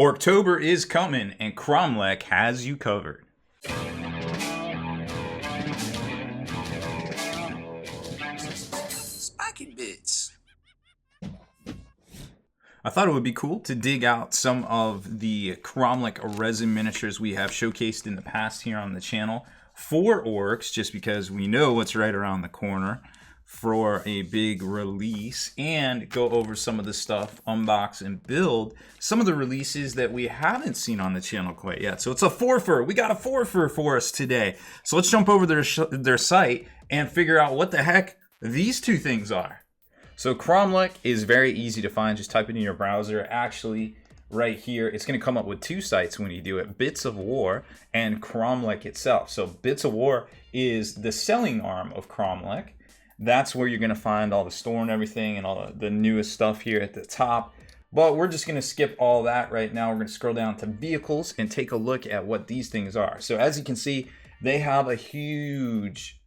Orktober is coming, and Kromlech has you covered. Spiking bits. I thought it would be cool to dig out some of the Kromlech resin miniatures we have showcased in the past here on the channel for Orks, just because we know what's right around the corner for a big release, and go over some of the stuff, unbox and build some of the releases that we haven't seen on the channel quite yet. So it's a forfer. We got a forfer for us today. So let's jump over their site and figure out what the heck these two things are. So Kromlech is very easy to find. Just type it in your browser. Actually, right here, it's going to come up with two sites when you do it: Bits of War and Kromlech itself. So Bits of War is the selling arm of Kromlech. That's where you're going to find all the store and everything and all the newest stuff here at the top. But we're just going to skip all that right now. We're going to scroll down to vehicles and take a look at what these things are. So as you can see, they have a huge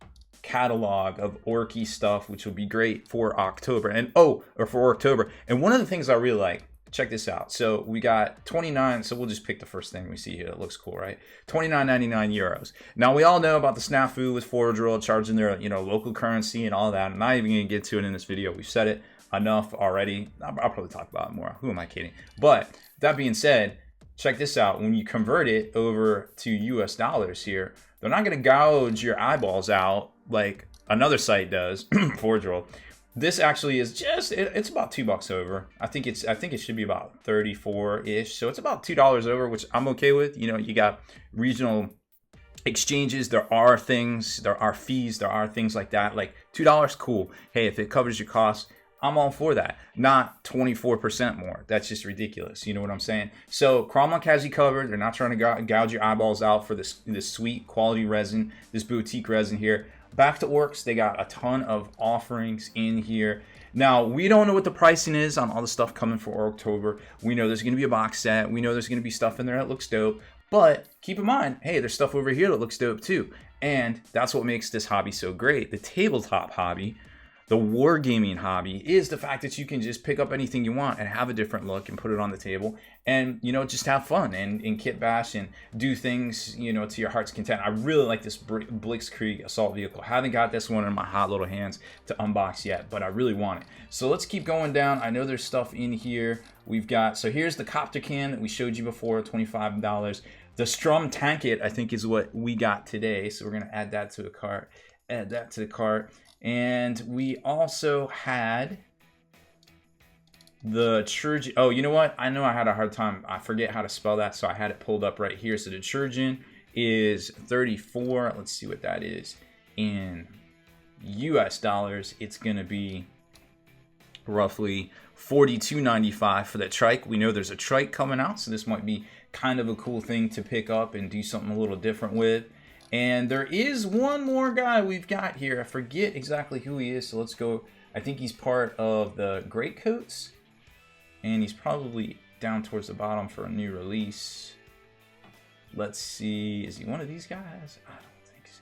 catalog of orky stuff, which will be great for October for Orktober. And one of the things I really like, check this out. So we got 29, so we'll just pick the first thing we see here that looks cool, right? 29.99 euros. Now we all know about the snafu with Forge charging their local currency and all that. I'm not even gonna get to it in this video. We've said it enough already. I'll probably talk about it more. Who am I kidding? But that being said, check this out. When you convert it over to US dollars here, they're not gonna gouge your eyeballs out like another site does, Forge. This actually is it's about $2 over. I think it should be about 34-ish. So it's about $2 over, which I'm okay with. You got regional exchanges. There are things, there are fees, there are things like that. Like $2, cool. Hey, if it covers your costs, I'm all for that. Not 24% more. That's just ridiculous. You know what I'm saying? So Kromlech has you covered. They're not trying to gouge your eyeballs out for this sweet quality resin, this boutique resin here. Back to Orks, they got a ton of offerings in here. Now, we don't know what the pricing is on all the stuff coming for Orktober. We know there's going to be a box set. We know there's going to be stuff in there that looks dope. But keep in mind, hey, there's stuff over here that looks dope too. And that's what makes this hobby so great. The tabletop hobby, the wargaming hobby, is the fact that you can just pick up anything you want and have a different look and put it on the table and, just have fun and kit bash and do things, to your heart's content. I really like this Blitzkrieg assault vehicle. I haven't got this one in my hot little hands to unbox yet, but I really want it. So let's keep going down. I know there's stuff in here. We've got, so here's the copter can that we showed you before, $25. The Strum Tanket, I think, is what we got today. So we're going to add that to the cart. And we also had the Churgeon. Oh, you know what? I know I had a hard time. I forget how to spell that, so I had it pulled up right here. So the Churgeon is 34. Let's see what that is in US dollars. It's going to be roughly $42.95 for the trike. We know there's a trike coming out, so this might be kind of a cool thing to pick up and do something a little different with. And there is one more guy we've got here. I forget exactly who he is, so let's go. I think he's part of the Greatcoats, and he's probably down towards the bottom for a new release. Let's see. Is he one of these guys? I don't think so.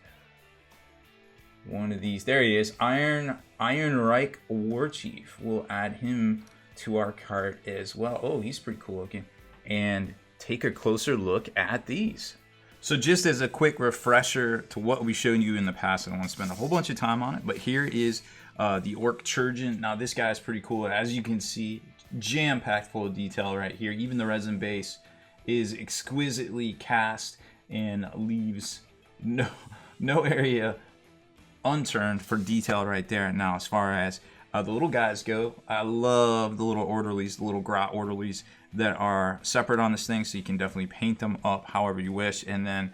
One of these. There he is. Iron Reich War Chief. We'll add him to our cart as well. Oh, he's pretty cool looking. And take a closer look at these. So just as a quick refresher to what we've shown you in the past, I don't want to spend a whole bunch of time on it, but here is the Ork Churgeon. Now this guy is pretty cool. As you can see, jam-packed full of detail right here. Even the resin base is exquisitely cast and leaves no area unturned for detail right there. Now as far as the little guys go, I love the little orderlies, the little Grot orderlies that are separate on this thing, so you can definitely paint them up however you wish. And then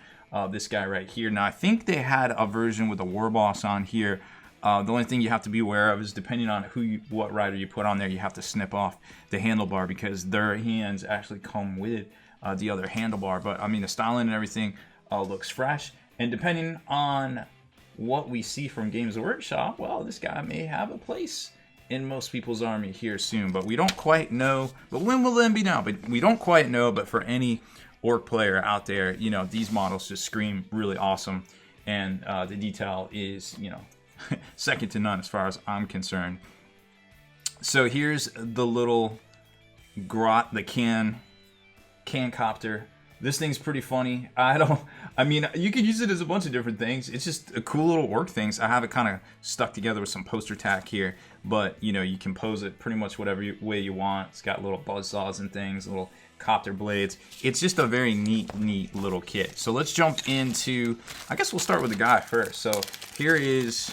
this guy right here. Now I think they had a version with a war boss on here. The only thing you have to be aware of is, depending on what rider you put on there, you have to snip off the handlebar, because their hands actually come with the other handlebar. But I mean, the styling and everything looks fresh, and depending on what we see from Games Workshop, well, this guy may have a place in most people's army here soon, but we don't quite know. But when will then be now? But we don't quite know. But for any Ork player out there, these models just scream really awesome, and the detail is, second to none as far as I'm concerned. So here's the little Grot, the can can copter. This thing's pretty funny. I mean, you could use it as a bunch of different things. It's just a cool little orc things. I have it kind of stuck together with some poster tack here, but you know, you can pose it pretty much whatever way you want. It's got little buzz saws and things, little copter blades. It's just a very neat little kit. So let's jump into, I guess we'll start with the guy first. So here is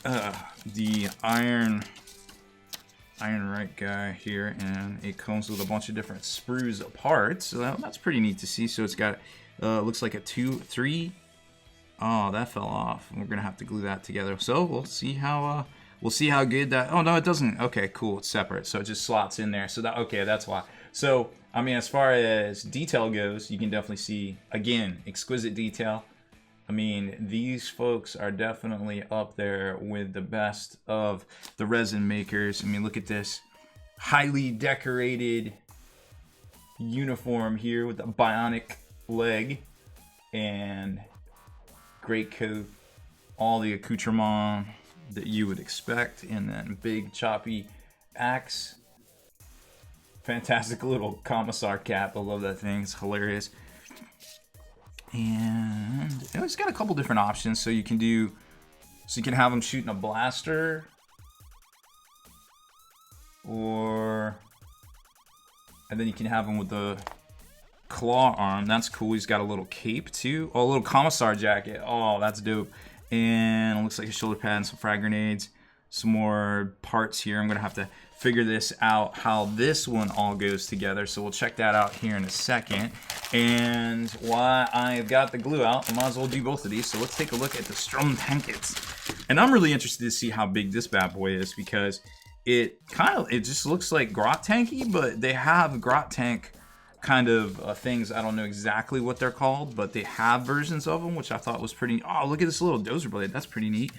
the Iron Reich guy here, and it comes with a bunch of different sprues apart, so that's pretty neat to see. So it's got looks like a 2, 3. Oh, that fell off. We're gonna have to glue that together. So we'll see how good that. Oh no, it doesn't. Okay, cool. It's separate, so it just slots in there. So that, okay, that's why. So I mean, as far as detail goes, you can definitely see, again, exquisite detail. I mean, these folks are definitely up there with the best of the resin makers. I mean, look at this highly decorated uniform here with a bionic leg and great coat, all the accoutrement that you would expect, and then big choppy axe. Fantastic little commissar cap. I love that thing. It's hilarious. And it's got a couple different options, so you can have them shooting a blaster, and then you can have him with the claw arm. That's cool. He's got a little cape too. Oh, a little commissar jacket. Oh, that's dope. And it looks like a shoulder pad and some frag grenades. Some more parts here. I'm gonna have to figure this out, how this one all goes together, so we'll check that out here in a second. And while I've got the glue out, I might as well do both of these. So let's take a look at the Stromtankets. And I'm really interested to see how big this bad boy is, because it just looks like Grot Tanky, but they have Grot Tank kind of things. I don't know exactly what they're called, but they have versions of them, which I thought was pretty. Oh, look at this little dozer blade. That's pretty neat.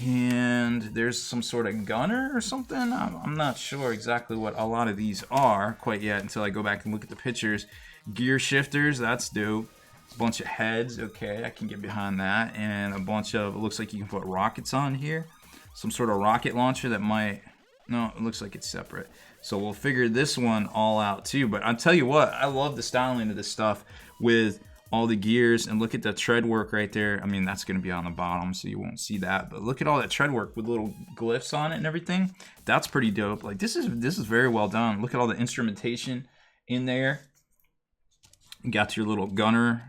And there's some sort of gunner or something. I'm not sure exactly what a lot of these are quite yet until I go back and look at the pictures. Gear shifters, that's dope. A bunch of heads, okay, I can get behind that. And a bunch of, it looks like you can put rockets on here. Some sort of rocket launcher that might, no, it looks like it's separate. So we'll figure this one all out too. But I'll tell you what, I love the styling of this stuff with all the gears, and look at the tread work right there. I mean, that's going to be on the bottom, so you won't see that, but look at all that tread work with little glyphs on it and everything. That's pretty dope. Like, this is very well done. Look at all the instrumentation in there. You got your little gunner.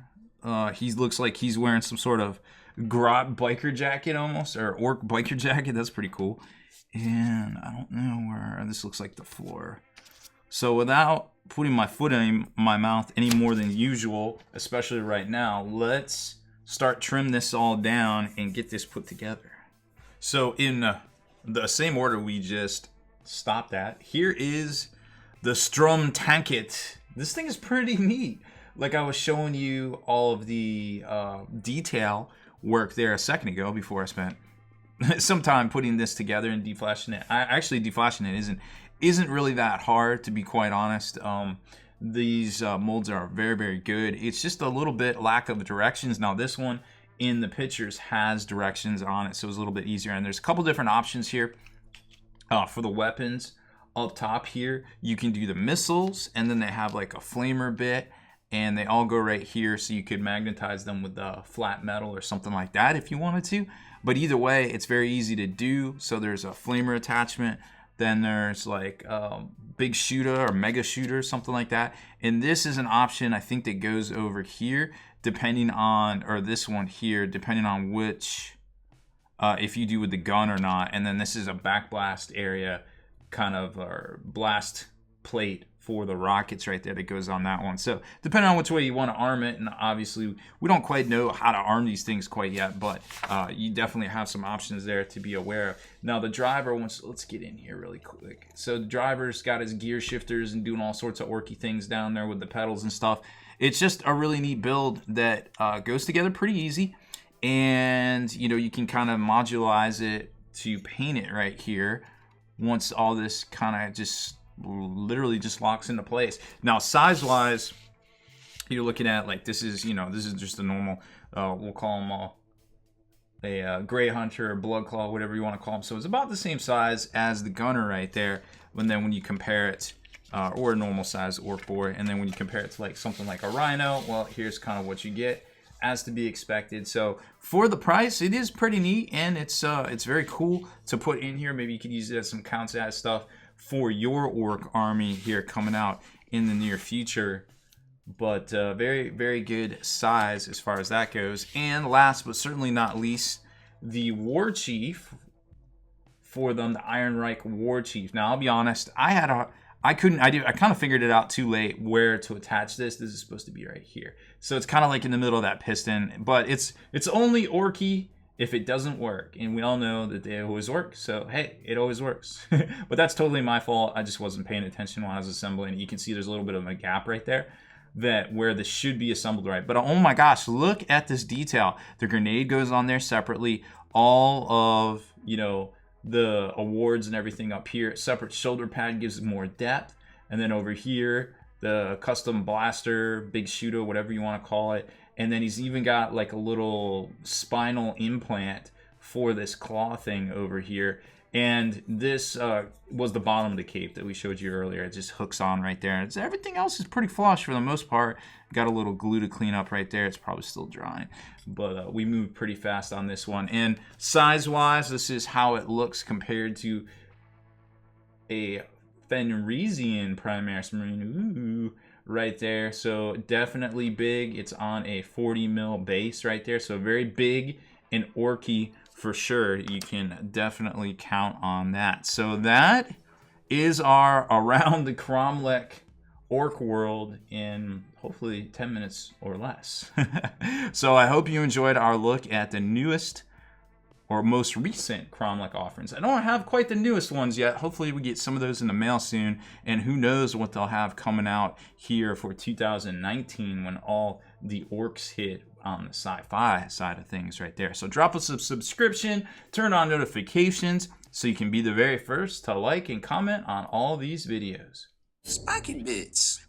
He looks like he's wearing some sort of grot biker jacket almost, or orc biker jacket. That's pretty cool. And I don't know where this looks like the floor. So without putting my foot in my mouth any more than usual, especially right now, let's start trim this all down and get this put together. So in the same order we just stopped at, here is the Stromtanket. This thing is pretty neat. Like I was showing you all of the detail work there a second ago before I spent some time putting this together and deflashing it. Actually, deflashing it isn't really that hard, to be quite honest. These molds are very good. It's just a little bit lack of directions. Now this one in the pictures has directions on it, so it's a little bit easier. And there's a couple different options here for the weapons. Up top here, you can do the missiles, and then they have like a flamer bit, and they all go right here, so you could magnetize them with flat metal or something like that if you wanted to. But either way, it's very easy to do. So there's a flamer attachment. Then there's like big shooter or mega shooter, something like that. And this is an option, I think, that goes over here, depending on, or this one here, depending on which, if you do with the gun or not. And then this is a backblast area, kind of, or blast plate for the rockets right there that goes on that one. So depending on which way you want to arm it, and obviously we don't quite know how to arm these things quite yet, but you definitely have some options there to be aware of. Now the driver, let's get in here really quick. So the driver's got his gear shifters and doing all sorts of orky things down there with the pedals and stuff. It's just a really neat build that goes together pretty easy, and you know, you can kind of modularize it to paint it right here once all this kind of just literally just locks into place. Now size wise, you're looking at, like, this is just a normal, we'll call them a gray hunter or blood claw, whatever you want to call them. So it's about the same size as the gunner right there. And then when you compare it or a normal size orc boar. And then when you compare it to like something like a rhino, well, here's kind of what you get, as to be expected. So for the price, it is pretty neat, and it's very cool to put in here. Maybe you could use it as some counts as stuff for your orc army here coming out in the near future. But very, very good size as far as that goes. And last but certainly not least, the war chief for them, the Iron Reich war chief. Now I'll be honest, I kind of figured it out too late where to attach this. This is supposed to be right here. So it's kind of like in the middle of that piston, but it's only orky if it doesn't work. And we all know that they always work. So, hey, it always works. But that's totally my fault. I just wasn't paying attention when I was assembling. You can see there's a little bit of a gap right there where this should be assembled right. But oh my gosh, look at this detail. The grenade goes on there separately. All of, the awards and everything up here. Separate shoulder pad gives it more depth. And then over here, the custom blaster, big shooter, whatever you want to call it. And then he's even got like a little spinal implant for this claw thing over here. And this was the bottom of the cape that we showed you earlier. It just hooks on right there. Everything else is pretty flush for the most part. Got a little glue to clean up right there. It's probably still drying. But we moved pretty fast on this one. And size-wise, this is how it looks compared to a Fenrisian Primaris Marine. Ooh, right there. So definitely big. It's on a 40 mil base right there. So very big and orky. For sure, you can definitely count on that. So that is our Around the Kromlech Orc World in hopefully 10 minutes or less. So I hope you enjoyed our look at the newest or most recent Kromlech offerings. I don't have quite the newest ones yet. Hopefully we get some of those in the mail soon. And who knows what they'll have coming out here for 2019 when all the orcs hit on the sci-fi side of things right there. So drop us a subscription, turn on notifications so you can be the very first to like and comment on all these videos. Spiking bits.